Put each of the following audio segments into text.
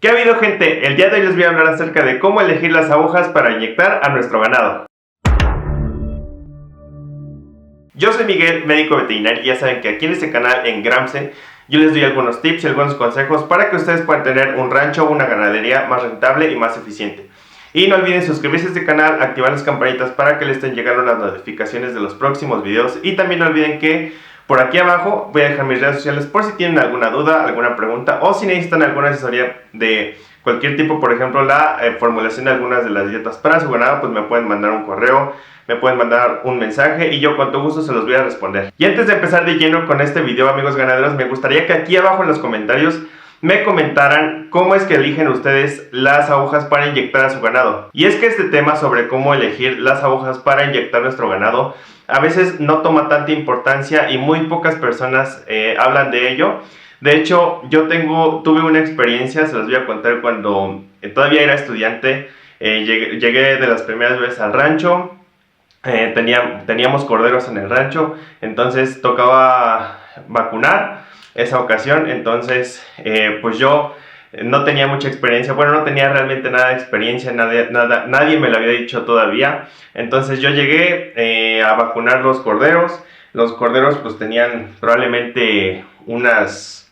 ¿Qué ha habido, gente? El día de hoy les voy a hablar acerca de cómo elegir las agujas para inyectar a nuestro ganado. Yo soy Miguel, médico veterinario, y ya saben que aquí en este canal, en Gramsen, yo les doy algunos tips y algunos consejos para que ustedes puedan tener un rancho o una ganadería más rentable y más eficiente. Y no olviden suscribirse a este canal, activar las campanitas para que les estén llegando las notificaciones de los próximos videos. Y también no olviden que por aquí abajo voy a dejar mis redes sociales por si tienen alguna duda, alguna pregunta o si necesitan alguna asesoría de cualquier tipo, por ejemplo la formulación de algunas de las dietas para su ganado, pues me pueden mandar un correo, me pueden mandar un mensaje y yo con todo gusto se los voy a responder. Y antes de empezar de lleno con este video, amigos ganaderos, me gustaría que aquí abajo en los comentarios me comentaran cómo es que eligen ustedes las agujas para inyectar a su ganado. Y es que este tema sobre cómo elegir las agujas para inyectar nuestro ganado a veces no toma tanta importancia y muy pocas personas hablan de ello. De hecho, yo tuve una experiencia, se los voy a contar, cuando todavía era estudiante. Llegué de las primeras veces al rancho. Teníamos corderos en el rancho, entonces tocaba vacunar esa ocasión. Entonces pues yo no tenía mucha experiencia, bueno, no tenía realmente nada de experiencia, nadie me lo había dicho todavía. Entonces yo llegué a vacunar los corderos. Los corderos pues tenían probablemente unas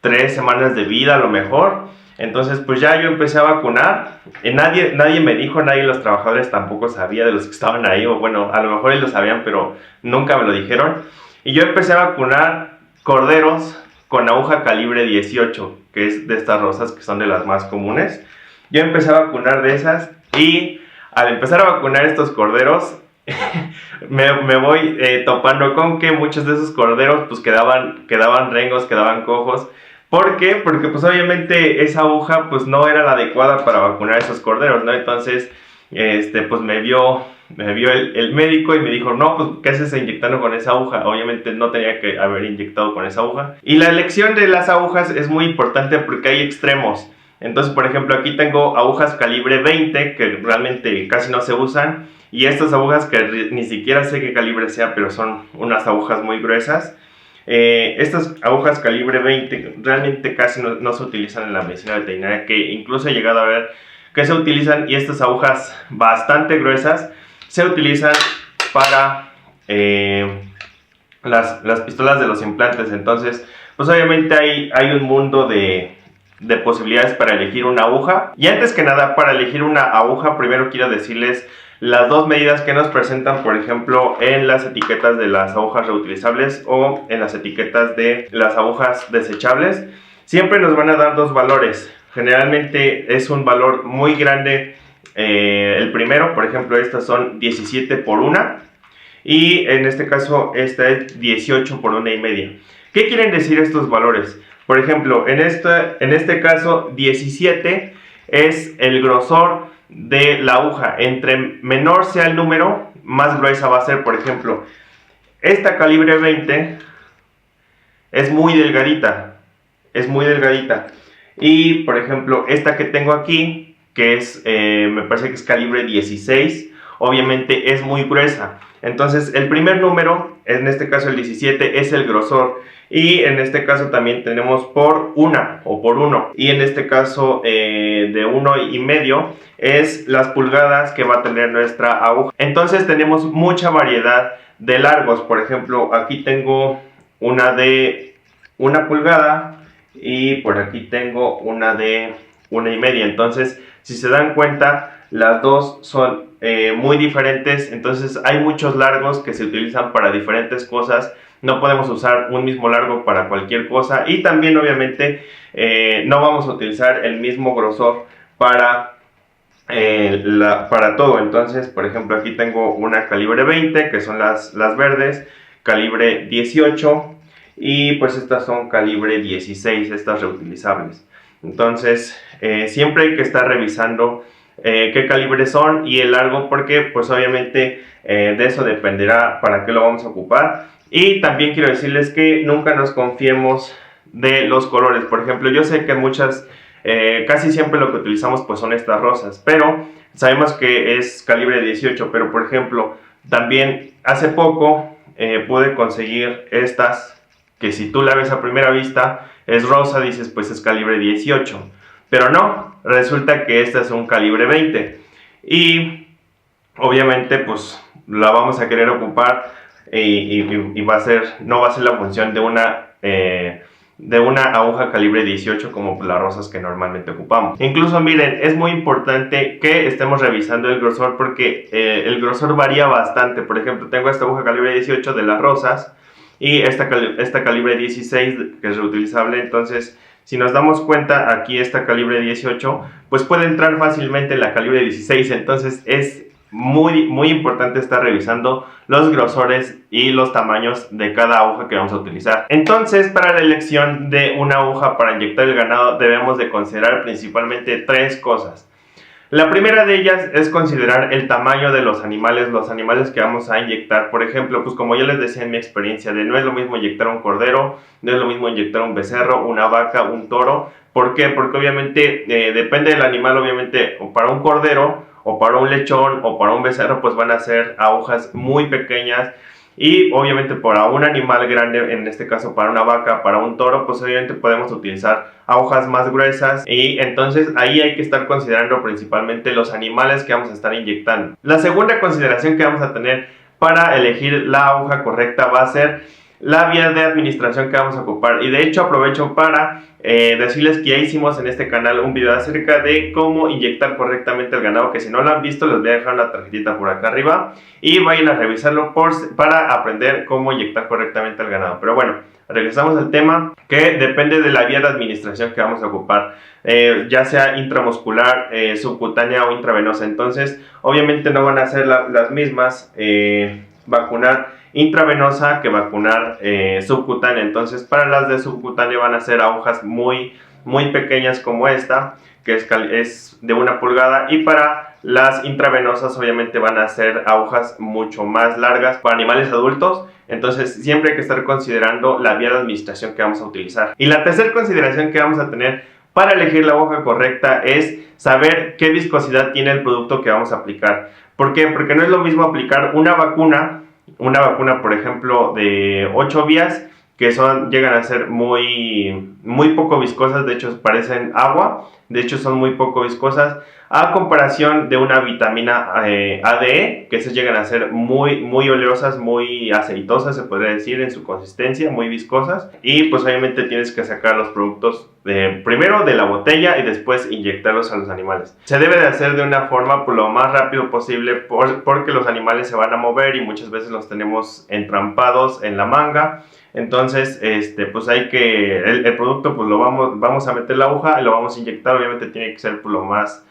3 semanas de vida a lo mejor. Entonces pues ya yo empecé a vacunar. Nadie me dijo, nadie de los trabajadores tampoco sabía, de los que estaban ahí, o bueno, a lo mejor ellos lo sabían, pero nunca me lo dijeron. Y yo empecé a vacunar corderos con aguja calibre 18, que es de estas rosas que son de las más comunes. Yo empecé a vacunar de esas y al empezar a vacunar estos corderos me voy topando con que muchos de esos corderos pues quedaban rengos, quedaban cojos. ¿Por qué? Porque pues obviamente esa aguja pues no era la adecuada para vacunar a esos corderos, ¿no? Entonces pues me vio el médico y me dijo, no, pues ¿qué haces inyectando con esa aguja? Obviamente no tenía que haber inyectado con esa aguja. Y la elección de las agujas es muy importante porque hay extremos. Entonces, por ejemplo, aquí tengo agujas calibre 20 que realmente casi no se usan, y estas agujas que ni siquiera sé qué calibre sea, pero son unas agujas muy gruesas. Estas agujas calibre 20 realmente casi no se utilizan en la medicina veterinaria, que incluso he llegado a ver que se utilizan, y estas agujas bastante gruesas se utilizan para las pistolas de los implantes. Entonces pues obviamente hay un mundo de posibilidades para elegir una aguja. Y antes que nada, para elegir una aguja, primero quiero decirles las dos medidas que nos presentan, por ejemplo, en las etiquetas de las agujas reutilizables o en las etiquetas de las agujas desechables. Siempre nos van a dar dos valores. Generalmente es un valor muy grande. El primero, por ejemplo, estas son 17 por 1, y en este caso esta es 18 por 1,5. ¿Qué quieren decir estos valores? Por ejemplo, en este caso 17 es el grosor de la aguja. Entre menor sea el número, más gruesa va a ser. Por ejemplo, esta calibre 20 es muy delgadita, y por ejemplo esta que tengo aquí, que es me parece que es calibre 16, obviamente es muy gruesa. Entonces el primer número, en este caso el 17, es el grosor, y en este caso también tenemos por 1 o por 1, y en este caso de 1,5 es las pulgadas que va a tener nuestra aguja. Entonces tenemos mucha variedad de largos. Por ejemplo, aquí tengo una de 1 pulgada y por aquí tengo una de 1,5. Entonces, si se dan cuenta, las dos son muy diferentes. Entonces hay muchos largos que se utilizan para diferentes cosas. No podemos usar un mismo largo para cualquier cosa, y también obviamente no vamos a utilizar el mismo grosor para todo. Entonces, por ejemplo, aquí tengo una calibre 20, que son las verdes, calibre 18, y pues estas son calibre 16, estas reutilizables. Entonces siempre hay que estar revisando qué calibres son y el largo, porque pues obviamente de eso dependerá para qué lo vamos a ocupar. Y también quiero decirles que nunca nos confiemos de los colores. Por ejemplo, yo sé que casi siempre lo que utilizamos pues son estas rosas, pero sabemos que es calibre 18. Pero por ejemplo, también hace poco pude conseguir estas, que si tú la ves a primera vista es rosa, dices pues es calibre 18. pero no, resulta que esta es un calibre 20 y obviamente pues la vamos a querer ocupar y va a ser, no va a ser la función de una aguja calibre 18 como las rosas que normalmente ocupamos. Incluso miren, es muy importante que estemos revisando el grosor porque el grosor varía bastante. Por ejemplo, tengo esta aguja calibre 18 de las rosas y esta calibre 16 que es reutilizable. Entonces, si nos damos cuenta, aquí esta calibre 18 pues puede entrar fácilmente en la calibre 16. Entonces es muy importante estar revisando los grosores y los tamaños de cada aguja que vamos a utilizar. Entonces, para la elección de una aguja para inyectar el ganado debemos de considerar principalmente tres cosas. La primera de ellas es considerar el tamaño de los animales que vamos a inyectar. Por ejemplo, pues como ya les decía en mi experiencia, no es lo mismo inyectar un cordero, no es lo mismo inyectar un becerro, una vaca, un toro. ¿Por qué? Porque obviamente depende del animal, obviamente, o para un cordero, o para un lechón, o para un becerro, pues van a ser agujas muy pequeñas. Y obviamente para un animal grande, en este caso para una vaca, para un toro, pues obviamente podemos utilizar agujas más gruesas. Y entonces ahí hay que estar considerando principalmente los animales que vamos a estar inyectando. La segunda consideración que vamos a tener para elegir la aguja correcta va a ser la vía de administración que vamos a ocupar. Y de hecho aprovecho para decirles que ya hicimos en este canal un video acerca de cómo inyectar correctamente el ganado, que si no lo han visto les voy a dejar una tarjetita por acá arriba y vayan a revisarlo para aprender cómo inyectar correctamente el ganado. Pero bueno, regresamos al tema, que depende de la vía de administración que vamos a ocupar, ya sea intramuscular, subcutánea o intravenosa. Entonces obviamente no van a ser las mismas vacunar intravenosa que vacunar subcutánea. Entonces para las de subcutánea van a ser agujas muy pequeñas como esta, que es de 1 pulgada, y para las intravenosas obviamente van a ser agujas mucho más largas para animales adultos. Entonces siempre hay que estar considerando la vía de administración que vamos a utilizar. Y la tercera consideración que vamos a tener para elegir la aguja correcta es saber qué viscosidad tiene el producto que vamos a aplicar. ¿Por qué? Porque no es lo mismo aplicar una vacuna, por ejemplo, de 8 vías, que llegan a ser muy poco viscosas. De hecho parecen agua, de hecho son muy poco viscosas, a comparación de una vitamina ADE, que se llegan a ser muy oleosas, muy aceitosas, se podría decir en su consistencia, muy viscosas. Y pues obviamente tienes que sacar los productos primero de la botella y después inyectarlos a los animales. Se debe de hacer de una forma pues, lo más rápido posible porque los animales se van a mover y muchas veces los tenemos entrampados en la manga. Entonces, pues hay que, el producto pues lo vamos a meter la aguja y lo vamos a inyectar. Obviamente tiene que ser pues, lo más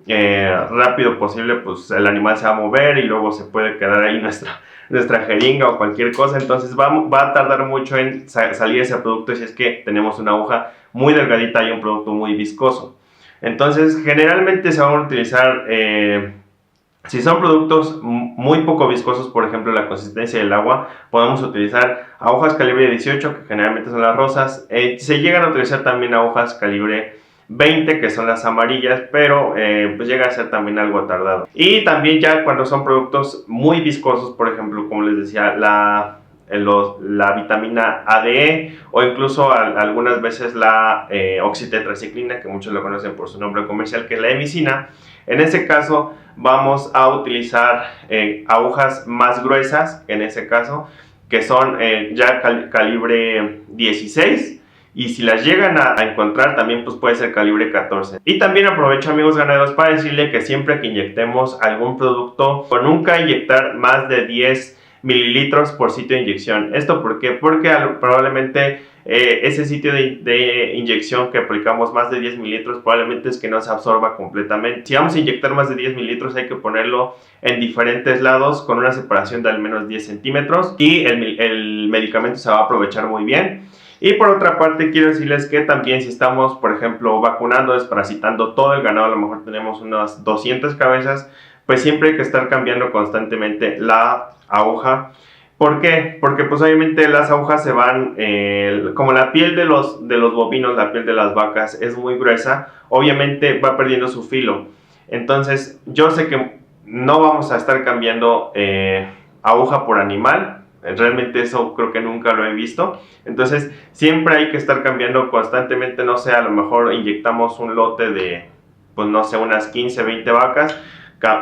rápido posible, pues el animal se va a mover y luego se puede quedar ahí nuestra jeringa o cualquier cosa. Entonces va a tardar mucho en salir ese producto si es que tenemos una aguja muy delgadita y un producto muy viscoso. Entonces generalmente se van a utilizar si son productos muy poco viscosos, por ejemplo la consistencia del agua, podemos utilizar agujas calibre 18, que generalmente son las rosas. Se llegan a utilizar también agujas calibre 20, que son las amarillas, pero pues llega a ser también algo tardado. Y también ya cuando son productos muy viscosos, por ejemplo, como les decía, la vitamina ADE o incluso algunas veces la oxitetraciclina, que muchos lo conocen por su nombre comercial, que es la emicina. En ese caso vamos a utilizar agujas más gruesas, en ese caso, que son ya calibre 16. Y si las llegan a encontrar también pues puede ser calibre 14. Y también aprovecho, amigos ganaderos, para decirle que siempre que inyectemos algún producto, pues nunca inyectar más de 10 mililitros por sitio de inyección. ¿Esto por qué? Porque probablemente ese sitio de inyección que aplicamos más de 10 mililitros probablemente es que no se absorba completamente. Si vamos a inyectar más de 10 mililitros hay que ponerlo en diferentes lados con una separación de al menos 10 centímetros y el medicamento se va a aprovechar muy bien. Y por otra parte quiero decirles que también si estamos, por ejemplo, vacunando, desparasitando todo el ganado, a lo mejor tenemos unas 200 cabezas, pues siempre hay que estar cambiando constantemente la aguja. ¿Por qué? Porque pues obviamente las agujas se van, como la piel de los bovinos, la piel de las vacas es muy gruesa, obviamente va perdiendo su filo. Entonces yo sé que no vamos a estar cambiando aguja por animal. Realmente eso creo que nunca lo he visto. Entonces siempre hay que estar cambiando constantemente, no sé, a lo mejor inyectamos un lote de, pues no sé, unas 15, 20 vacas,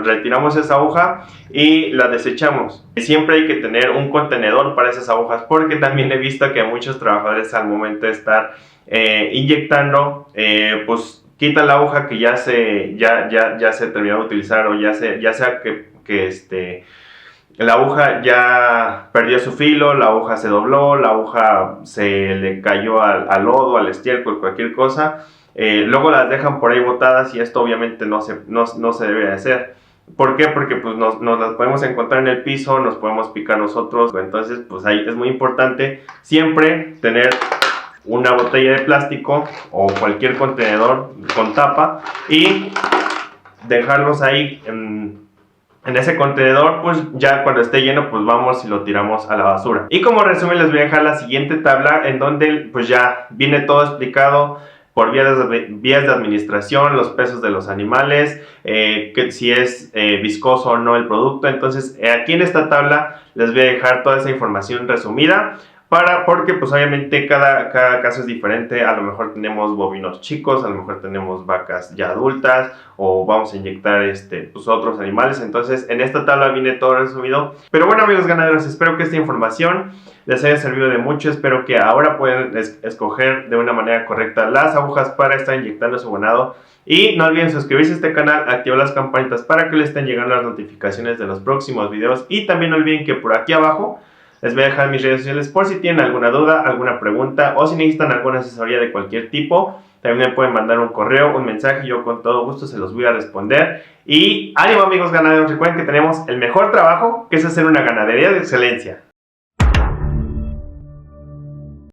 retiramos esa aguja y la desechamos. Siempre hay que tener un contenedor para esas agujas, porque también he visto que muchos trabajadores al momento de estar inyectando, pues quitan la aguja que ya se terminó de utilizar, o ya sea que la aguja ya perdió su filo, la aguja se dobló, la aguja se le cayó al lodo, al estiércol, cualquier cosa. Luego las dejan por ahí botadas, y esto obviamente no se debe de hacer. ¿Por qué? Porque pues nos las podemos encontrar en el piso, nos podemos picar nosotros. Entonces pues ahí es muy importante siempre tener una botella de plástico o cualquier contenedor con tapa y dejarlos ahí en ese contenedor. Pues ya cuando esté lleno, pues vamos y lo tiramos a la basura. Y como resumen les voy a dejar la siguiente tabla, en donde pues ya viene todo explicado por vías de administración, los pesos de los animales, que si es viscoso o no el producto. Entonces aquí en esta tabla les voy a dejar toda esa información resumida, porque pues obviamente cada caso es diferente. A lo mejor tenemos bovinos chicos, a lo mejor tenemos vacas ya adultas, o vamos a inyectar pues otros animales. Entonces en esta tabla viene todo resumido. Pero bueno, amigos ganaderos, espero que esta información les haya servido de mucho. Espero que ahora puedan escoger de una manera correcta las agujas para estar inyectando su ganado. Y no olviden suscribirse a este canal, activar las campanitas para que les estén llegando las notificaciones de los próximos videos. Y también no olviden que por aquí abajo les voy a dejar mis redes sociales por si tienen alguna duda, alguna pregunta, o si necesitan alguna asesoría de cualquier tipo. También me pueden mandar un correo, un mensaje, yo con todo gusto se los voy a responder. Y ánimo, amigos ganaderos, recuerden que tenemos el mejor trabajo, que es hacer una ganadería de excelencia.